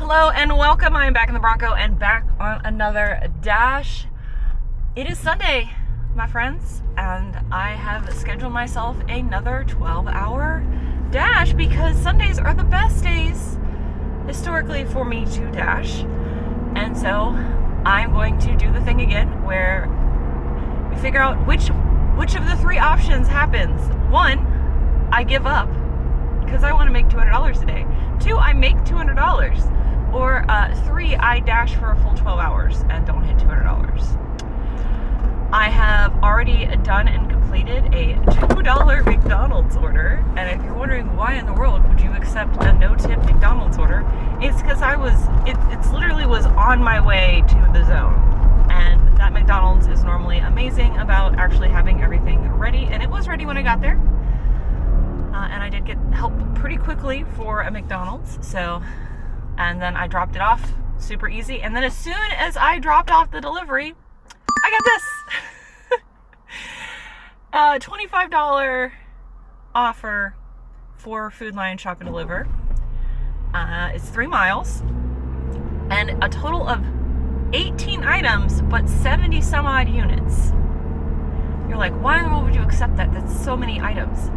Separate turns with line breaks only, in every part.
Hello and welcome. I am back in the Bronco and back on another dash. It is Sunday, my friends, and I have scheduled myself another 12-hour dash because Sundays are the best days historically for me to dash. And so I'm going to do the thing again where we figure out which of the three options happens. One, I give up because I want to make $200 a day. Two, I make $200. Or three, I dash for a full 12 hours and don't hit $200. I have already done and completed a $2 McDonald's order. And if you're wondering why in the world would you accept a no-tip McDonald's order, it's because it literally was on my way to the zone. And that McDonald's is normally amazing about actually having everything ready. And it was ready when I got there. And I did get help pretty quickly for a McDonald's. And then I dropped it off super easy. And then as soon as I dropped off the delivery, I got this. $25 offer for Food Lion Shop and Deliver. It's 3 miles and a total of 18 items, but 70 some odd units. You're like, why in the world would you accept that? That's so many items.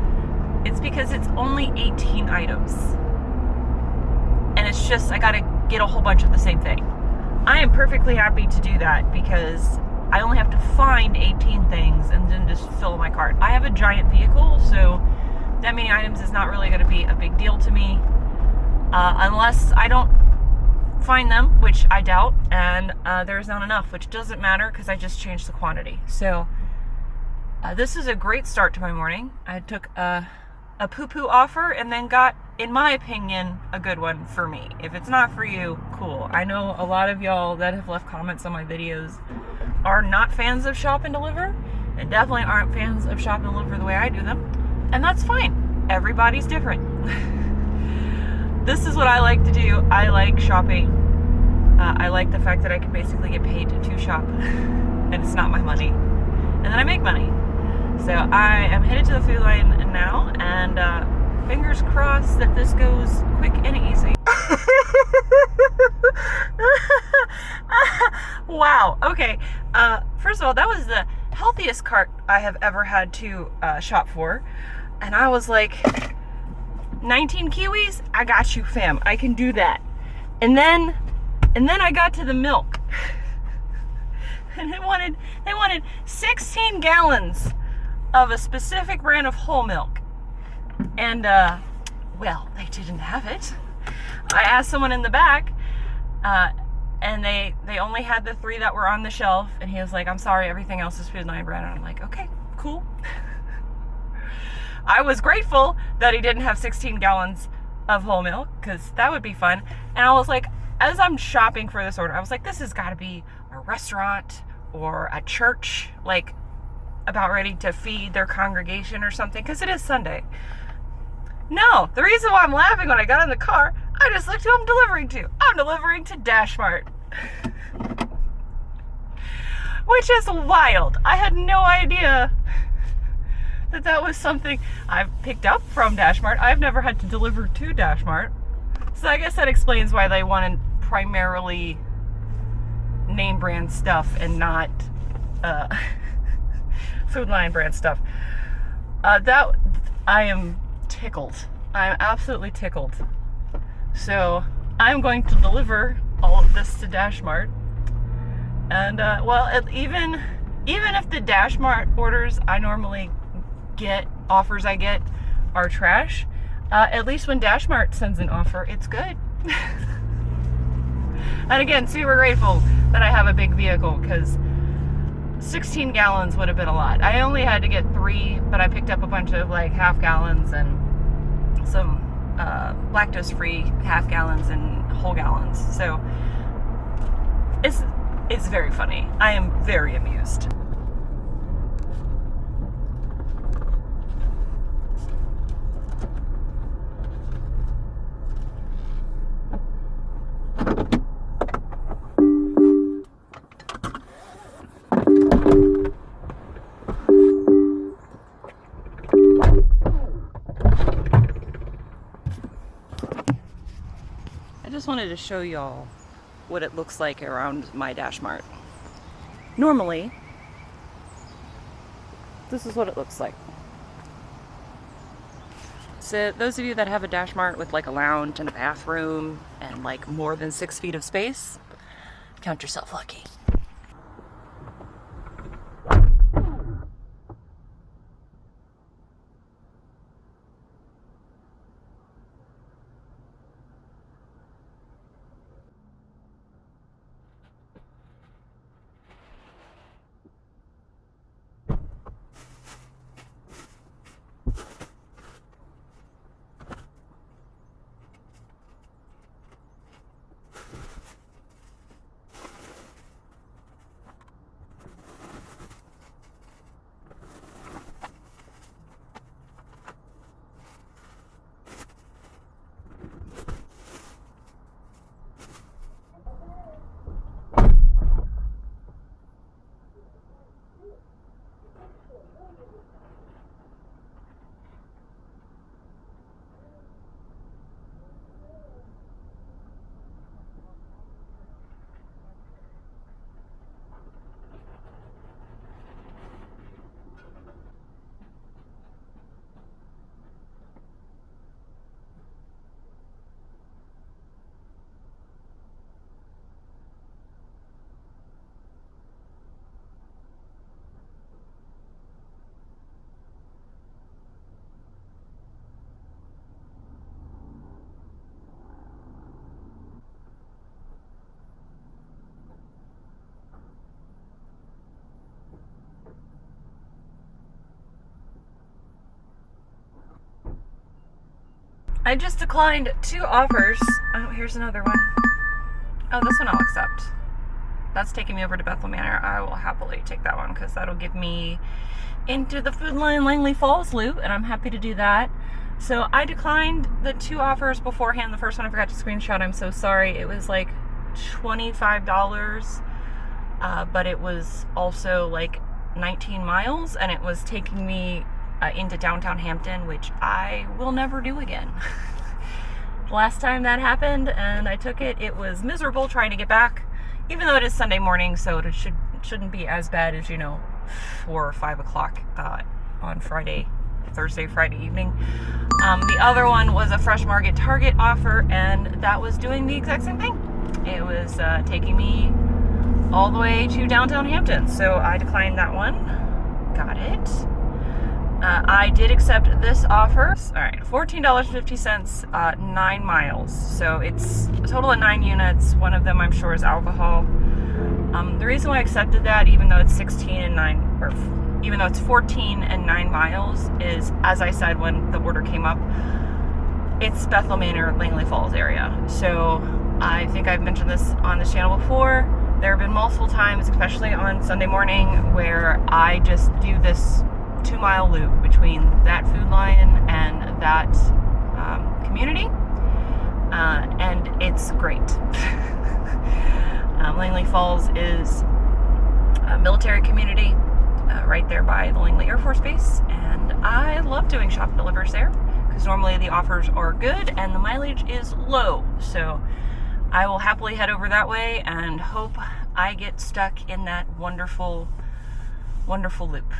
It's because it's only 18 items. And it's just, I gotta get a whole bunch of the same thing. I am perfectly happy to do that because I only have to find 18 things and then just fill my cart. I have a giant vehicle, so that many items is not really gonna be a big deal to me. Unless I don't find them, which I doubt, and there's not enough, which doesn't matter because I just changed the quantity. So this is a great start to my morning. I took a poo-poo offer and then got, in my opinion, a good one for me. If it's not for you, cool. I know a lot of y'all that have left comments on my videos are not fans of shop and deliver and definitely aren't fans of shop and deliver the way I do them. And that's fine. Everybody's different. This is what I like to do. I like shopping. I like the fact that I can basically get paid to shop and it's not my money. And then I make money. So I am headed to the Food Lion now, and fingers crossed that this goes quick and easy. Wow, okay. First of all, that was the healthiest cart I have ever had to shop for. And I was like, 19 kiwis? I got you, fam. I can do that. And then I got to the milk. And they wanted 16 gallons of a specific brand of whole milk. And, well, they didn't have it. I asked someone in the back, and they only had the 3 that were on the shelf, and he was like, I'm sorry, everything else is Food Lion brand. And I'm like, okay, cool. I was grateful that he didn't have 16 gallons of whole milk, because that would be fun. And I was like, as I'm shopping for this order, I was like, this has got to be a restaurant or a church, like, about ready to feed their congregation or something, because it is Sunday. No, the reason why I'm laughing when I got in the car, I just looked who I'm delivering to. I'm delivering to Dash Mart. Which is wild. I had no idea that was something I've picked up from Dash Mart. I've never had to deliver to Dash Mart. So I guess that explains why they wanted primarily name brand stuff and not Food Lion brand stuff. That I am tickled. I'm absolutely tickled. So I'm going to deliver all of this to Dash Mart. And well, even if the Dash Mart orders I normally get, offers I get, are trash, at least when Dash Mart sends an offer, it's good. And again, super grateful that I have a big vehicle, because 16 gallons would have been a lot. I only had to get 3, but I picked up a bunch of like half gallons and some lactose-free half gallons and whole gallons. So it's very funny. I am very amused. wanted to show y'all what it looks like around my Dash Mart. Normally, this is what it looks like. So those of you that have a Dash Mart with like a lounge and a bathroom and like more than 6 feet of space, count yourself lucky. I just declined 2 offers. Oh, here's another one. Oh, this one I'll accept. That's taking me over to Bethel Manor. I will happily take that one because that'll get me into the Food Lion Langley Falls loop, and I'm happy to do that. So I declined the 2 offers beforehand. The first one I forgot to screenshot. I'm so sorry. It was like $25, but it was also like 19 miles, and it was taking me into downtown Hampton, which I will never do again. Last time that happened and I took it, it was miserable trying to get back, even though it is Sunday morning, so it shouldn't be as bad as, 4 or 5 o'clock on Thursday, Friday evening. The other one was a Fresh Market Target offer, and that was doing the exact same thing. It was taking me all the way to downtown Hampton, so I declined that one. Got it. I did accept this offer. All right, $14.50, 9 miles. So it's a total of 9 units. One of them I'm sure is alcohol. The reason why I accepted that, even though it's 14 and 9 miles, is, as I said when the order came up, it's Bethel Manor, Langley Falls area. So I think I've mentioned this on this channel before. There have been multiple times, especially on Sunday morning, where I just do this 2-mile loop between that Food Lion and that community, and it's great. Langley Falls is a military community right there by the Langley Air Force Base, and I love doing shop delivers there because normally the offers are good and the mileage is low, so I will happily head over that way and hope I get stuck in that wonderful loop.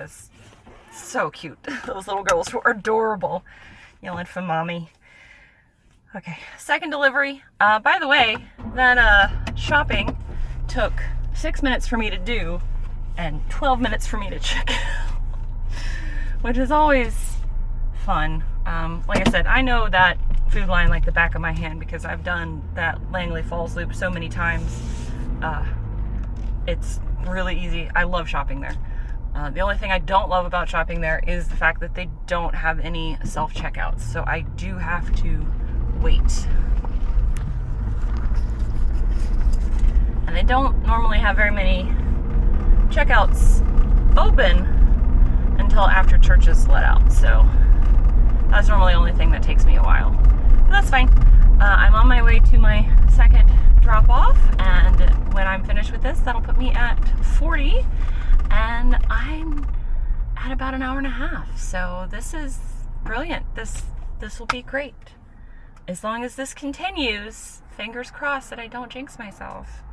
was so cute. Those little girls were adorable, yelling for mommy. Okay, second delivery. By the way, that shopping took 6 minutes for me to do and 12 minutes for me to check out, which is always fun. Like I said, I know that food line like the back of my hand because I've done that Langley Falls loop so many times. It's really easy. I love shopping there. The only thing I don't love about shopping there is the fact that they don't have any self-checkouts, so I do have to wait. And they don't normally have very many checkouts open until after church is let out, so that's normally the only thing that takes me a while. But that's fine. I'm on my way to my second drop-off, and when I'm finished with this, that'll put me at 40, and I'm at about an hour and a half. So this is brilliant. This will be great. As long as this continues, fingers crossed that I don't jinx myself.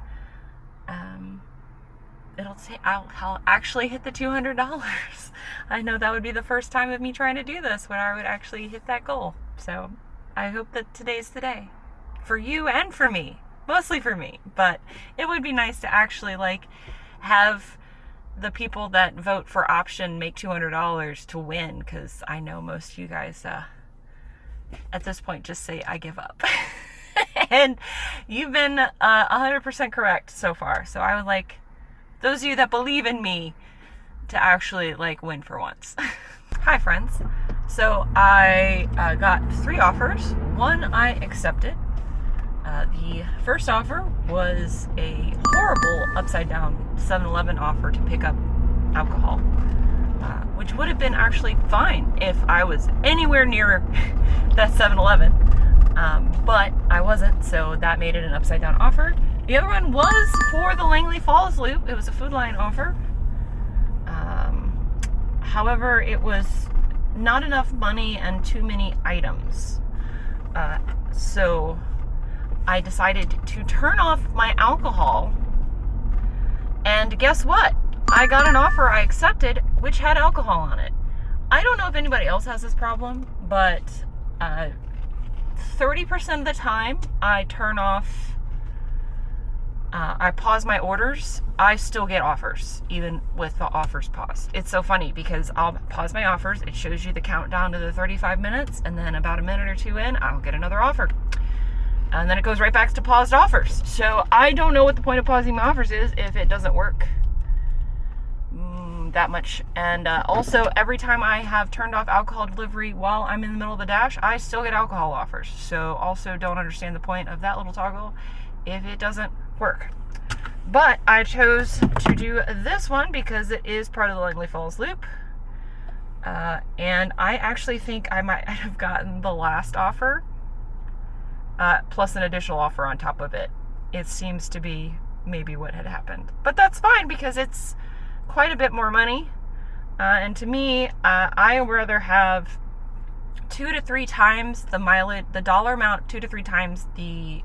I'll actually hit the $200. I know that would be the first time of me trying to do this when I would actually hit that goal. So I hope that today's the day for you and for me, mostly for me, but it would be nice to actually like have the people that vote for option make $200 to win, because I know most of you guys at this point just say I give up. And you've been 100% correct so far. So I would like those of you that believe in me to actually like win for once. Hi friends. So I got 3 offers. One I accepted. The first offer was a horrible upside down 7-Eleven offer to pick up alcohol, which would have been actually fine if I was anywhere near that 7-Eleven. But I wasn't, so that made it an upside down offer. The other one was for the Langley Falls loop. It was a Food Line offer. However, it was not enough money and too many items. So I decided to turn off my alcohol, and guess what? I got an offer I accepted which had alcohol on it. I don't know if anybody else has this problem, but 30% of the time I turn off, I pause my orders, I still get offers, even with the offers paused. It's so funny because I'll pause my offers, it shows you the countdown to the 35 minutes, and then about a minute or two in, I'll get another offer. And then it goes right back to paused offers. So I don't know what the point of pausing my offers is if it doesn't work that much. And also, every time I have turned off alcohol delivery while I'm in the middle of the dash, I still get alcohol offers. So also don't understand the point of that little toggle if it doesn't work. But I chose to do this one because it is part of the Langley Falls loop. And I actually think I might have gotten the last offer plus an additional offer on top of it. It seems to be maybe what had happened. But that's fine because it's quite a bit more money. And to me, I would rather have 2 to 3 times the mileage, the dollar amount, 2 to 3 times the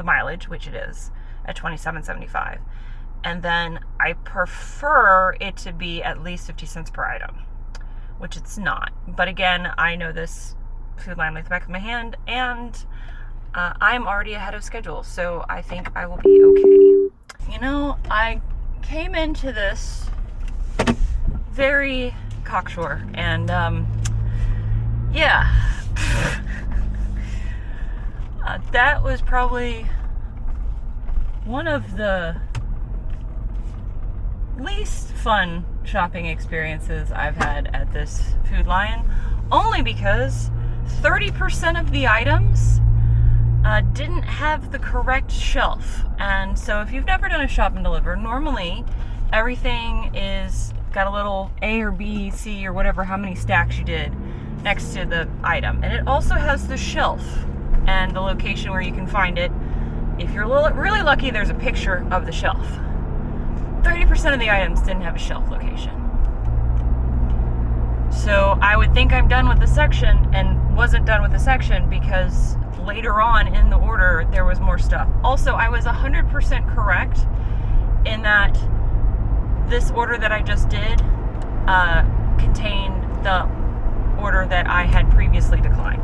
mileage, which it is at $27.75. And then I prefer it to be at least 50 cents per item, which it's not. But again, I know this food line like the back of my hand, and I'm already ahead of schedule, so I think I will be okay. You know, I came into this very cocksure, and yeah, that was probably one of the least fun shopping experiences I've had at this Food Lion, only because 30% of the items didn't have the correct shelf. And so if you've never done a shop and deliver, normally everything is got a little A or B, C or whatever, how many stacks you did next to the item. And it also has the shelf and the location where you can find it. If you're really lucky, there's a picture of the shelf. 30% of the items didn't have a shelf location. So I would think I'm done with the section and wasn't done with the section because later on in the order there was more stuff. Also, I was 100% correct in that this order that I just did contained the order that I had previously declined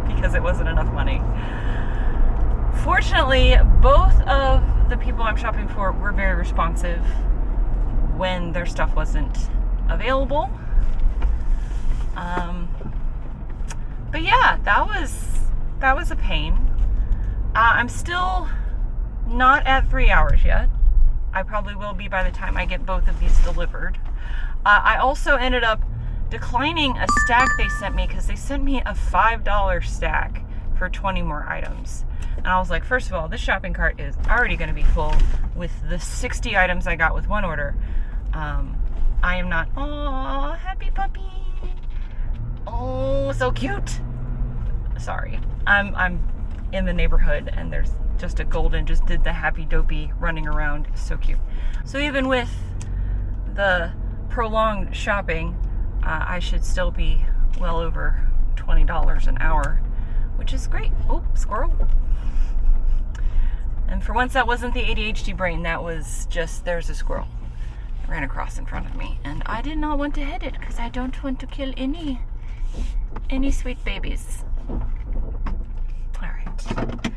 because it wasn't enough money. Fortunately, both of the people I'm shopping for were very responsive when their stuff wasn't available. But yeah, that was a pain. I'm still not at 3 hours yet. I probably will be by the time I get both of these delivered. I also ended up declining a stack they sent me because they sent me a $5 stack for 20 more items. And I was like, first of all, this shopping cart is already going to be full with the 60 items I got with one order. I am not. Oh, happy puppy. Oh, so cute. Sorry. I'm in the neighborhood and there's just a golden, just did the happy dopey running around. So cute. So even with the prolonged shopping, I should still be well over $20 an hour, which is great. Oh, squirrel. And for once, that wasn't the ADHD brain. That was just, there's a squirrel. It ran across in front of me. And I did not want to hit it because I don't want to kill any sweet babies. All right.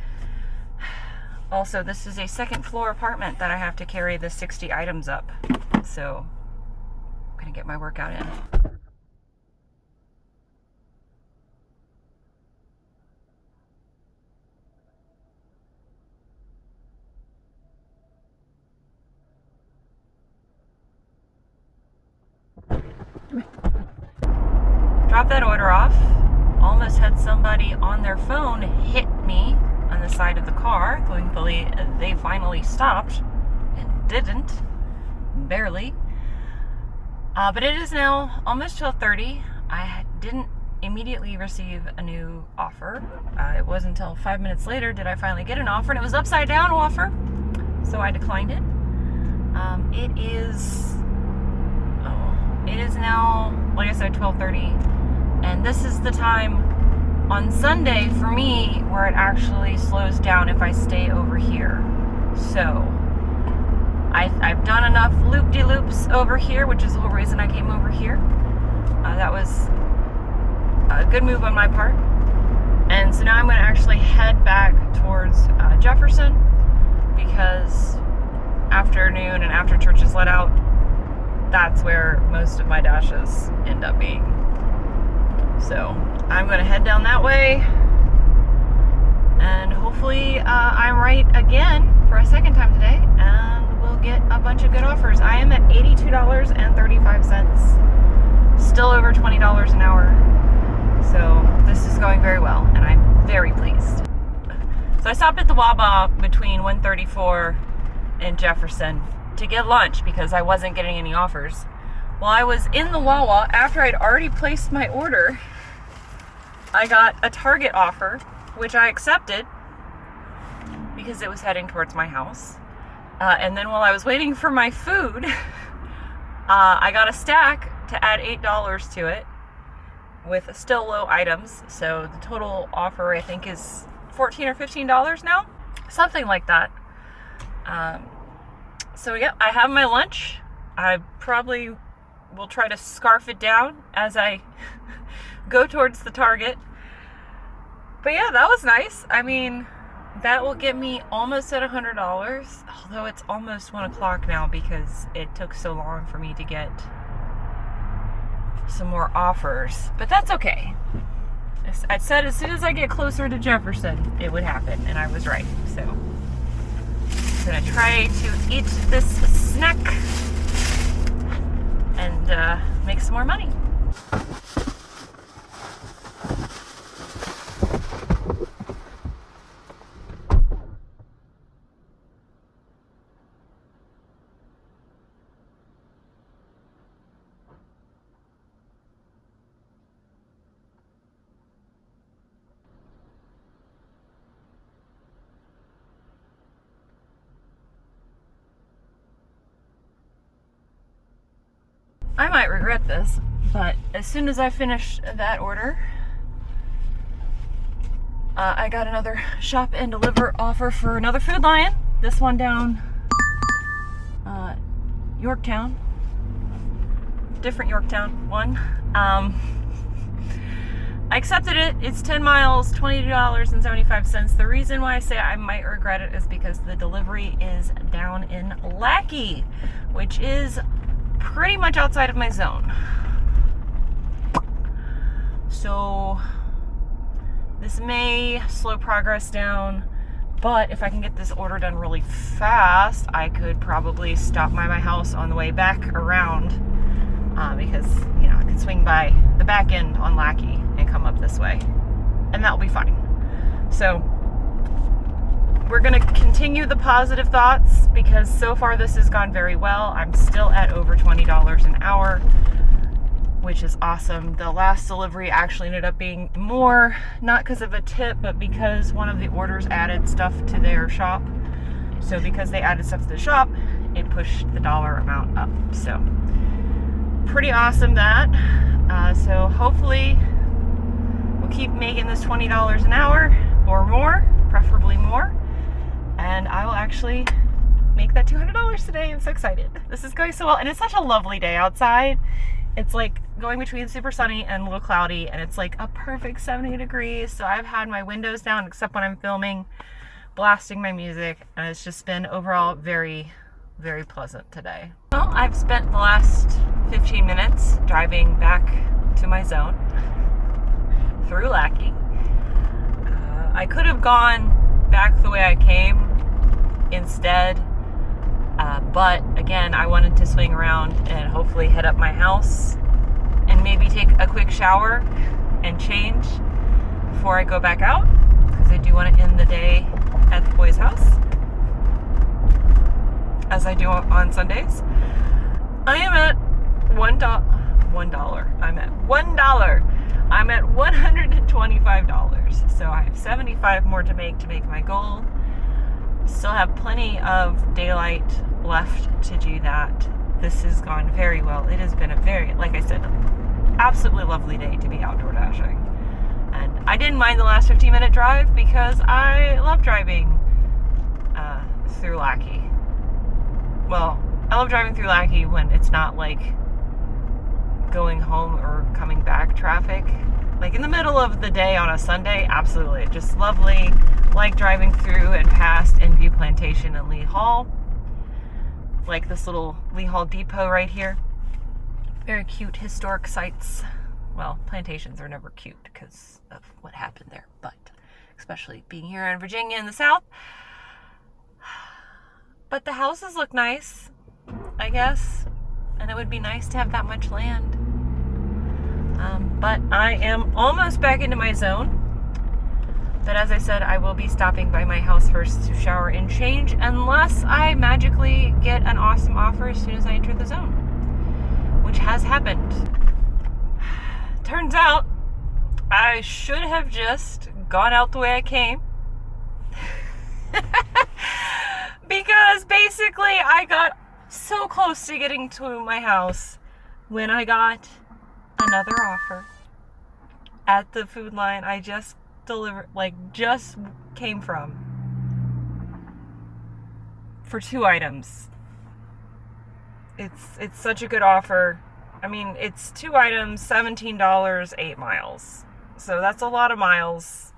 Also, this is a second floor apartment that I have to carry the 60 items up. So I'm going to get my workout in. Dropped that order off. Almost had somebody on their phone hit me on the side of the car. Thankfully, they finally stopped and didn't. Barely. But it is now almost 12:30. I didn't immediately receive a new offer. It wasn't until 5 minutes later did I finally get an offer, and it was upside down offer. So I declined it. It is now, like I said, 12:30. And this is the time on Sunday for me where it actually slows down if I stay over here. So I've done enough loop-de-loops over here, which is the whole reason I came over here. That was a good move on my part. And so now I'm going to actually head back towards Jefferson, because afternoon and after church is let out, that's where most of my dashes end up being. So I'm going to head down that way, and hopefully I'm right again for a second time today, and we'll get a bunch of good offers. I am at $82.35, still over $20 an hour. So this is going very well, and I'm very pleased. So I stopped at the Wawa between 134 and Jefferson to get lunch because I wasn't getting any offers. While I was in the Wawa, after I'd already placed my order, I got a Target offer, which I accepted because it was heading towards my house. And then while I was waiting for my food, I got a stack to add $8 to it with still low items. So the total offer, I think, is $14 or $15 now, something like that. So yeah, I have my lunch. I probably will try to scarf it down as I go towards the Target. But yeah, that was nice. I mean, that will get me almost at $100, although it's almost 1 o'clock now because it took so long for me to get some more offers. But that's okay. I said as soon as I get closer to Jefferson, it would happen, and I was right. So I'm gonna try to eat this snack and make some more money. I might regret this, but as soon as I finished that order, I got another shop and deliver offer for another Food Lion. This one down Yorktown. different Yorktown one. I accepted it. It's 10 miles, $22.75. The reason why I say I might regret it is because the delivery is down in Lackey, which is pretty much outside of my zone. So this may slow progress down, but if I can get this order done really fast, I could probably stop by my house on the way back around, because, you know, I could swing by the back end on Lackey and come up this way, and that'll be fine. So we're gonna continue the positive thoughts, because so far this has gone very well. I'm still at over $20 an hour, which is awesome. The last delivery actually ended up being more, not because of a tip, but because one of the orders added stuff to their shop. So because they added stuff to the shop, it pushed the dollar amount up. So pretty awesome that. So hopefully we'll keep making this $20 an hour or more, preferably more. And I will actually make that $200 today. I'm so excited. This is going so well. And it's such a lovely day outside. It's like going between super sunny and a little cloudy, and it's like a perfect 70 degrees. So I've had my windows down except when I'm filming, blasting my music, and it's just been overall very, very pleasant today. Well, I've spent the last 15 minutes driving back to my zone through Lackey. I could have gone back the way I came instead, but again, I wanted to swing around and hopefully head up my house and maybe take a quick shower and change before I go back out, because I do want to end the day at the boys' house, as I do on Sundays. I am at $1. I'm at $125. So I have 75 more to make my goal. Still have plenty of daylight left to do that. This has gone very well. It has been a very, like I said, absolutely lovely day to be outdoor dashing. And I didn't mind the last 15-minute drive because I love driving through Lackey. Well, I love driving through Lackey when it's not like going home or coming back traffic. Like in the middle of the day on a Sunday, absolutely. Just lovely. Like driving through and past Enview Plantation and Lee Hall. Like this little Lee Hall depot right here. Very cute historic sites. Well, plantations are never cute because of what happened there, but especially being here in Virginia in the South. But the houses look nice, I guess, and it would be nice to have that much land. But I am almost back into my zone. But as I said, I will be stopping by my house first to shower and change, unless I magically get an awesome offer as soon as I enter the zone, which has happened. Turns out I should have just gone out the way I came. Because basically I got so close to getting to my house when I got another offer at the food line I just came from for 2 items. It's such a good offer. I mean, it's 2 items, $17, 8 miles. So that's a lot of miles.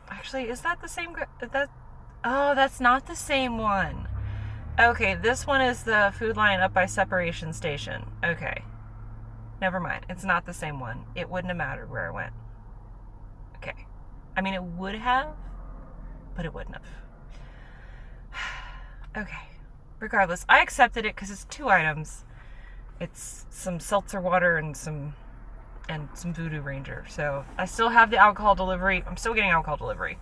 Actually, is that the same? Oh, that's not the same one. Okay, this one is the food line up by Separation Station. Okay. Never mind. It's not the same one. It wouldn't have mattered where I went. Okay. I mean, it would have, but it wouldn't have. Okay. Regardless, I accepted it because it's 2 items. It's some seltzer water and some Voodoo Ranger. So I still have the alcohol delivery. I'm still getting alcohol delivery.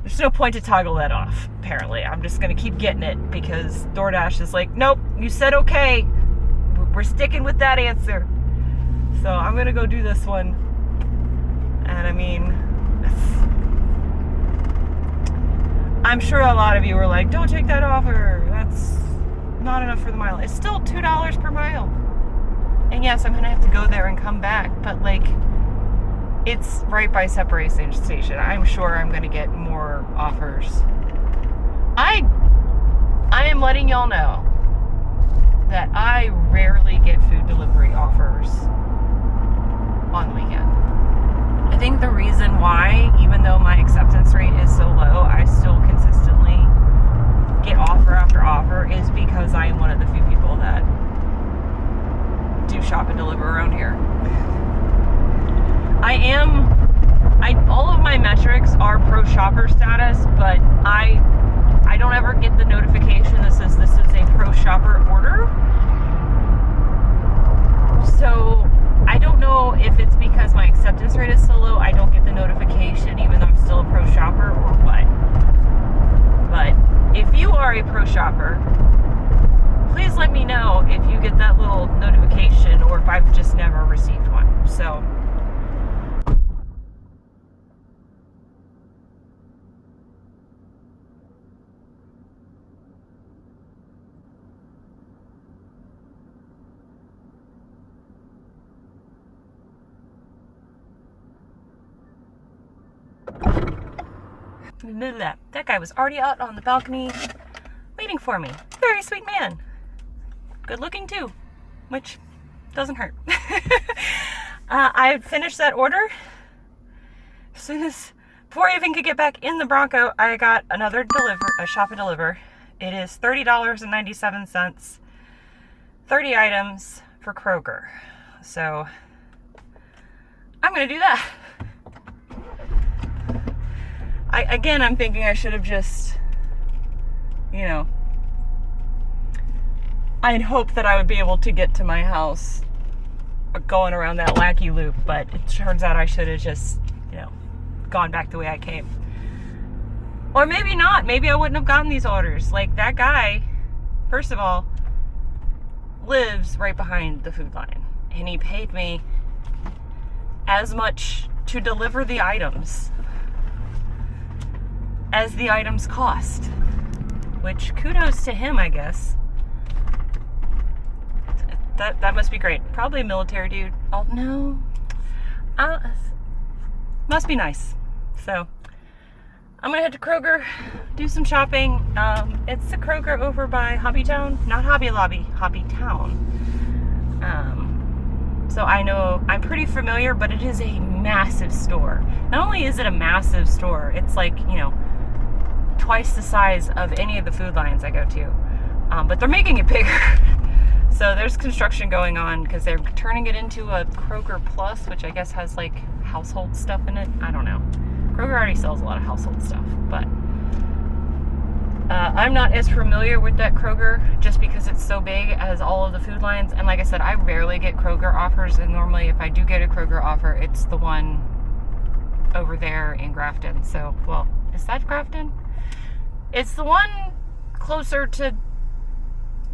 There's no point to toggle that off, apparently. I'm just going to keep getting it because DoorDash is like, nope, you said okay. We're sticking with that answer. So I'm going to go do this one. And I mean, I'm sure a lot of you were like, don't take that offer. That's not enough for the mile. It's still $2 per mile. And yes, I'm going to have to go there and come back. But like, it's right by Separation Station. I'm sure I'm going to get more offers. I am letting y'all know that I rarely get food delivery offers on the weekend. I think the reason why, even though my acceptance rate is so low, I still consistently get offer after offer is because I am one of the few people that do shop and deliver around here. All of my metrics are pro shopper status, but I don't ever get the notification that says this is a pro shopper order. So I don't know if it's because my acceptance rate is so low, I don't get the notification even though I'm still a pro shopper, or what. But if you are a pro shopper, please let me know if you get that little notification or if I've just never received one. So that guy was already out on the balcony waiting for me. Very sweet man. Good looking too, which doesn't hurt. I finished that order. Before I even could get back in the Bronco, I got another shop and deliver. It is $30.97, 30 items for Kroger. So I'm gonna do that. I'm thinking I should have just, I'd hoped that I would be able to get to my house going around that wacky loop, but it turns out I should have just, gone back the way I came. Or maybe not. Maybe I wouldn't have gotten these orders. Like, that guy, first of all, lives right behind the food line, and he paid me as much to deliver the items as the items cost, which kudos to him, I guess. That must be great. Probably a military dude. Oh no, must be nice. So I'm gonna head to Kroger, do some shopping. It's the Kroger over by Hobby Town, not Hobby Lobby, Hobby Town. So I know I'm pretty familiar, but it is a massive store. Not only is it a massive store, it's like, twice the size of any of the food lines I go to, but they're making it bigger. So there's construction going on because they're turning it into a Kroger Plus, which I guess has like household stuff in it. I don't know. Kroger already sells a lot of household stuff, but I'm not as familiar with that Kroger just because it's so big as all of the food lines. And like I said, I rarely get Kroger offers, and normally if I do get a Kroger offer, it's the one over there in Grafton. So, well, is that Grafton? It's the one closer to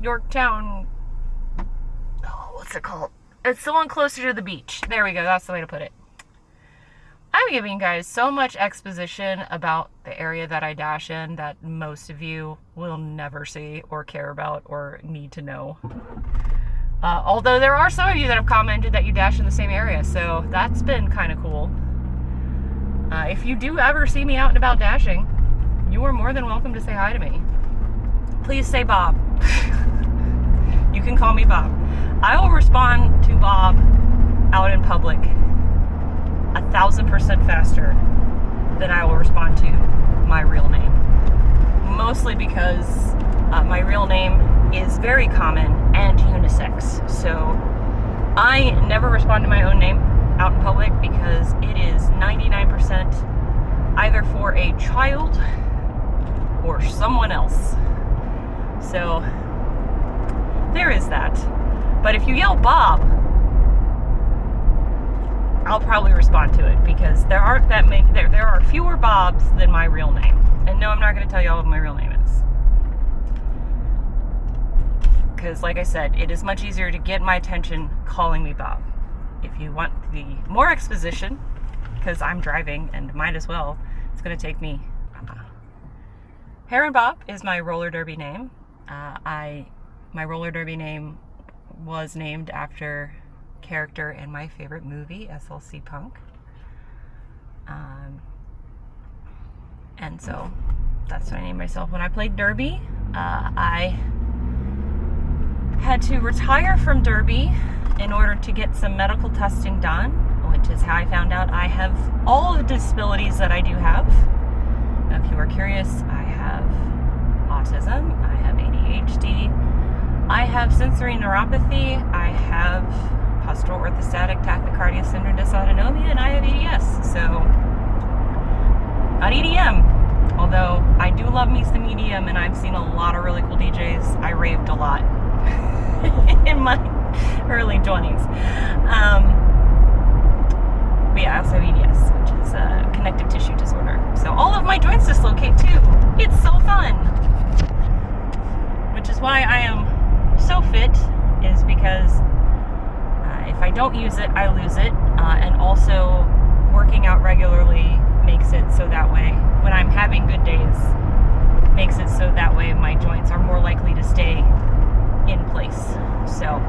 Yorktown. Oh, what's it called? It's the one closer to the beach. There we go. That's the way to put it. I'm giving you guys so much exposition about the area that I dash in that most of you will never see or care about or need to know. Although there are some of you that have commented that you dash in the same area, so that's been kind of cool. If you do ever see me out and about dashing, you are more than welcome to say hi to me. Please say Bob. You can call me Bob. I will respond to Bob out in public 1,000% faster than I will respond to my real name. Mostly because my real name is very common and unisex. So I never respond to my own name out in public because it is 99% either for a child or someone else. So there is that. But if you yell Bob, I'll probably respond to it because there aren't that many. There are fewer Bobs than my real name. And no, I'm not going to tell you all what my real name is. Because, like I said, it is much easier to get my attention calling me Bob. If you want the more exposition, because I'm driving and might as well, it's going to take me. Heron Bob is my roller derby name. My roller derby name was named after character in my favorite movie, SLC Punk. And so that's what I named myself. When I played derby, I had to retire from Derby in order to get some medical testing done, which is how I found out I have all of the disabilities that I do have. Now, if you are curious, I have autism, I have ADHD, I have sensory neuropathy, I have postural orthostatic tachycardia syndrome dysautonomia, and I have EDS. So, not EDM, although I do love me some EDM, and I've seen a lot of really cool DJs. I raved a lot in my early 20s. But yeah, I also have EDS, which is a connective tissue disorder. So all of my joints dislocate too. It's so fun. Which is why I am so fit, is because if I don't use it, I lose it. And also working out regularly makes it so that way when I'm having good days, makes it so that way my joints are more likely to stay in place. So,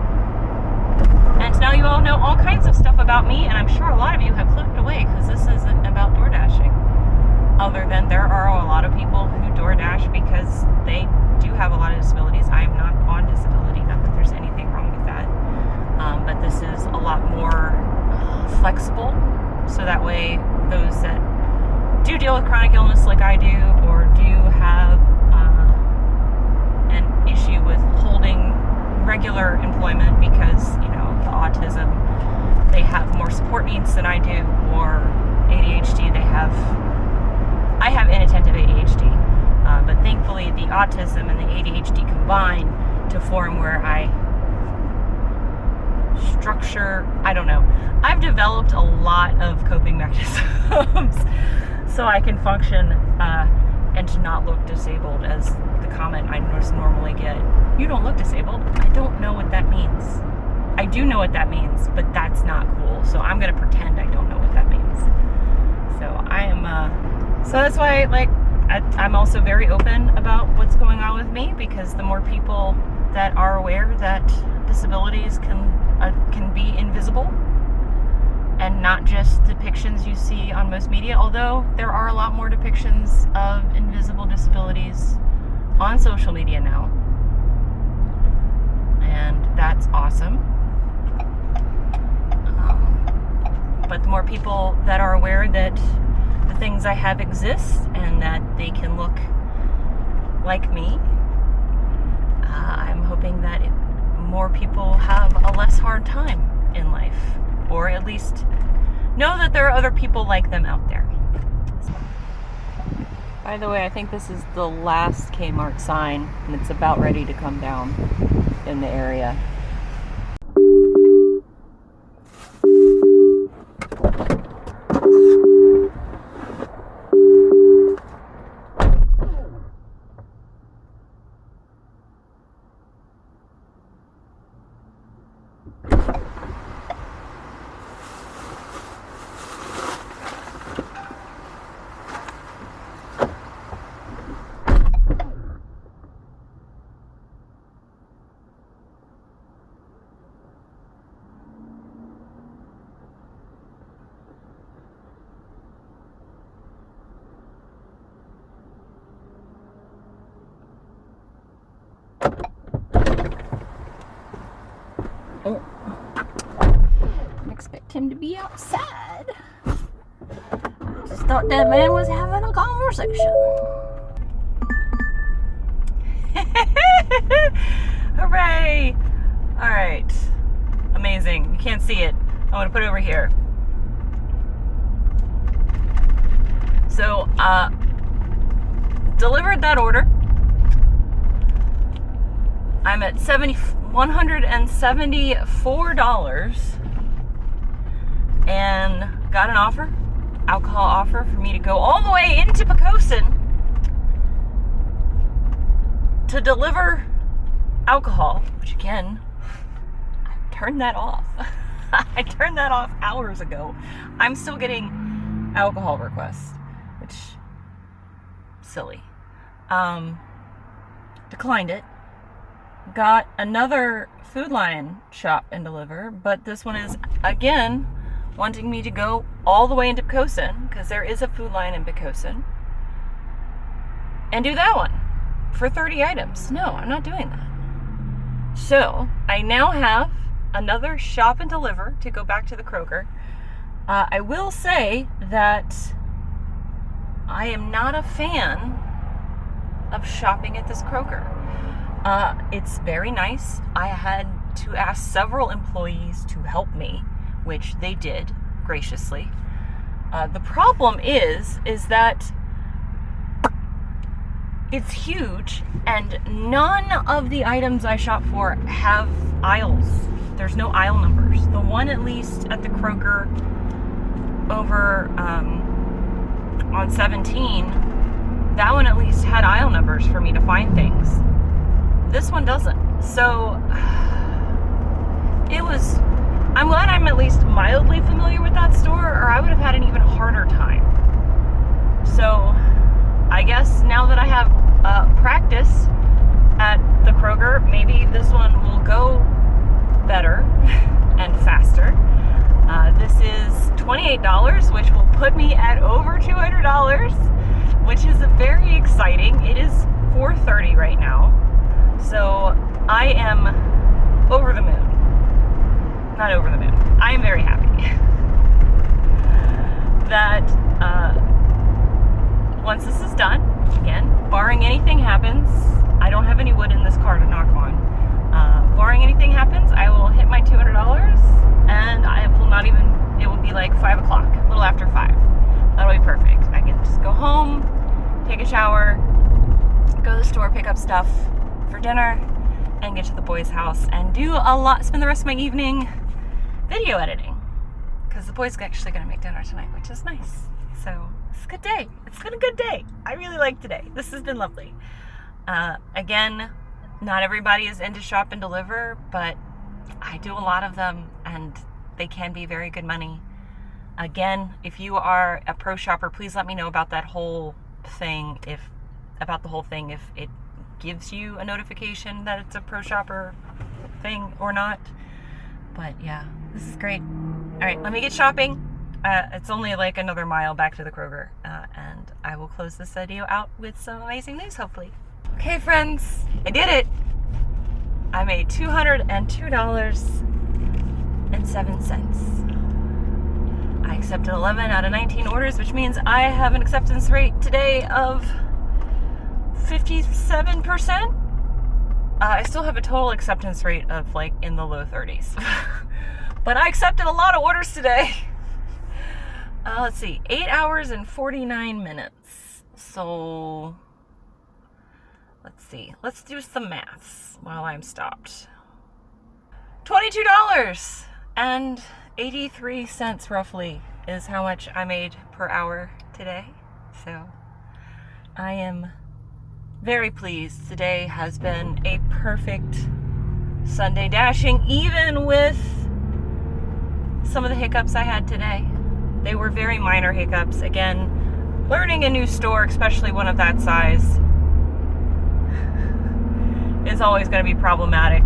and now you all know all kinds of stuff about me, and I'm sure a lot of you have clicked away because this isn't about door dashing. Other than there are a lot of people who DoorDash because they do have a lot of disabilities. I am not on disability, not that there's anything wrong with that. But this is a lot more flexible, so that way those that do deal with chronic illness like I do, or do have an issue with holding regular employment because, you know, the autism, they have more support needs than I do, or ADHD, I have inattentive ADHD, but thankfully the autism and the ADHD combine to form where I structure, I don't know, I've developed a lot of coping mechanisms so I can function and to not look disabled, as the comment I normally get. You don't look disabled. I don't know what that means. I do know what that means, but that's not cool. So I'm going to pretend I don't know what that means. So I am, so that's why, like, I'm also very open about what's going on with me, because the more people that are aware that disabilities can be invisible and not just depictions you see on most media, although there are a lot more depictions of invisible disabilities on social media now, and that's awesome. But the more people that are aware that the things I have exist and that they can look like me, I'm hoping that more people have a less hard time in life, or at least know that there are other people like them out there. By the way, I think this is the last Kmart sign, and it's about ready to come down in the area. Oh. Didn't expect him to be outside. Just thought that man was having a conversation. Hooray! Alright. Amazing. You can't see it. I'm going to put it over here. So, delivered that order. I'm at $174 and got an offer, alcohol offer, for me to go all the way into Pocosin to deliver alcohol, which again, I turned that off. I turned that off hours ago. I'm still getting alcohol requests, which, silly. Declined it. Got another Food Lion shop and deliver, but this one is again wanting me to go all the way into Pocosin, because there is a Food Lion in Pocosin, and do that one for 30 items. No, I'm not doing that. So I now have another shop and deliver to go back to the Kroger. I will say that I am not a fan of shopping at this Kroger. It's very nice. I had to ask several employees to help me, which they did graciously. The problem is that it's huge and none of the items I shop for have aisles. There's no aisle numbers. The one at least at the Kroger over on 17, that one at least had aisle numbers for me to find things. This one doesn't. So I'm glad I'm at least mildly familiar with that store, or I would have had an even harder time. So I guess now that I have practice at the Kroger, maybe this one will go better and faster. This is $28, which will put me at over $200, which is very exciting. It is 4:30 right now, so I am over the moon. Not over the moon. I am very happy that once this is done, again, barring anything happens, I don't have any wood in this car to knock on. Barring anything happens, I will hit my $200, and I will not even, it will be like 5 o'clock, a little after 5. That'll be perfect. I can just go home, take a shower, go to the store, pick up stuff for dinner, and get to the boys' house and spend the rest of my evening video editing. Because the boys are actually going to make dinner tonight, which is nice. So it's a good day. It's been a good day. I really like today. This has been lovely. Again, not everybody is into shop and deliver, but I do a lot of them, and they can be very good money. Again, if you are a pro shopper, please let me know about that whole thing, if it gives you a notification that it's a pro shopper thing or not. But yeah, this is great. All right, let me get shopping. It's only like another mile back to the Kroger, and I will close this video out with some amazing news, hopefully. Okay, friends, I did it. I made $202.07. I accepted 11 out of 19 orders, which means I have an acceptance rate today of 57%. I still have a total acceptance rate of like in the low 30s. But I accepted a lot of orders today. Let's see, 8 hours and 49 minutes. So let's see, let's do some maths while I'm stopped. $22.83 roughly is how much I made per hour today. So I am very pleased. Today has been a perfect Sunday dashing, even with some of the hiccups I had today. They were very minor hiccups. Again, learning a new store, especially one of that size, is always going to be problematic.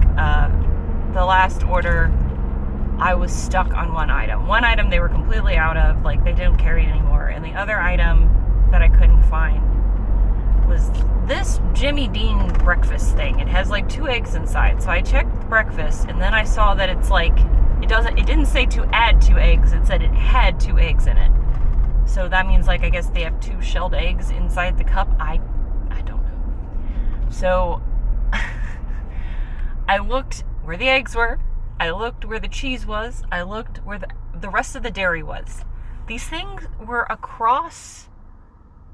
The last order, I was stuck on one item. One item they were completely out of, like they didn't carry it anymore. And the other item that I couldn't find was this Jimmy Dean breakfast thing. It has like 2 eggs inside. So I checked breakfast, and then I saw that it's like, it didn't say to add 2 eggs. It said it had 2 eggs in it. So that means, like, I guess they have 2 shelled eggs inside the cup. I don't know. So I looked where the eggs were. I looked where the cheese was. I looked where the rest of the dairy was. These things were across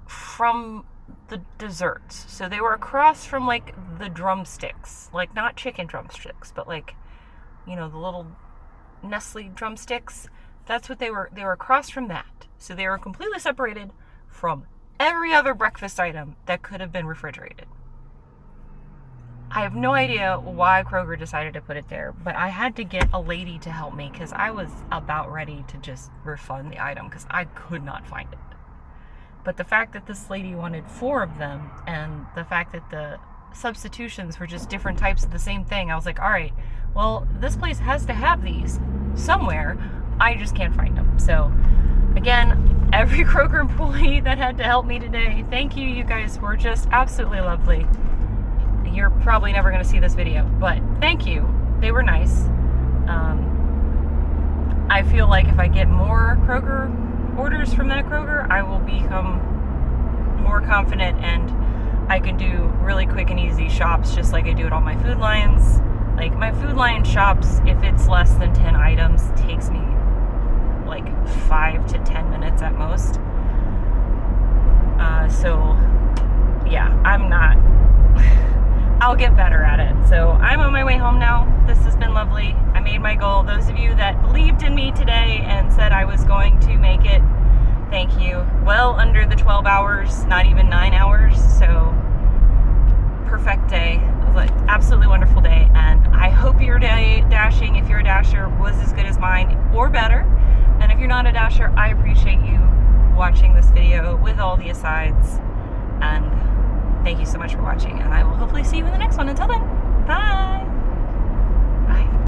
from the desserts. So they were across from like the drumsticks. Like not chicken drumsticks, but like, you know, the little Nestle drumsticks. That's what they were. They were across from that. So they were completely separated from every other breakfast item that could have been refrigerated. I have no idea why Kroger decided to put it there, but I had to get a lady to help me because I was about ready to just refund the item because I could not find it. But the fact that this lady wanted 4 of them, and the fact that the substitutions were just different types of the same thing, I was like, all right, well, this place has to have these somewhere. I just can't find them. So again, every Kroger employee that had to help me today, thank you. You guys were just absolutely lovely. you're probably never going to see this video, but thank you. They were nice. I feel like if I get more Kroger orders from that Kroger, I will become more confident and I can do really quick and easy shops just like I do at all my Food Lions. Like my Food Lion shops, if it's less than 10 items, takes me like 5 to 10 minutes at most. So yeah, I'll get better at it. So I'm on my way home now. This has been lovely. I made my goal. Those of you that believed in me today and said I was going to make it, thank you. Well under the 12 hours, not even 9 hours. So perfect day. Absolutely wonderful day. And I hope your day dashing, if you're a dasher, was as good as mine or better. And if you're not a dasher, I appreciate you watching this video with all the asides. And thank you so much for watching. And I will hopefully see you in the next one. Until then.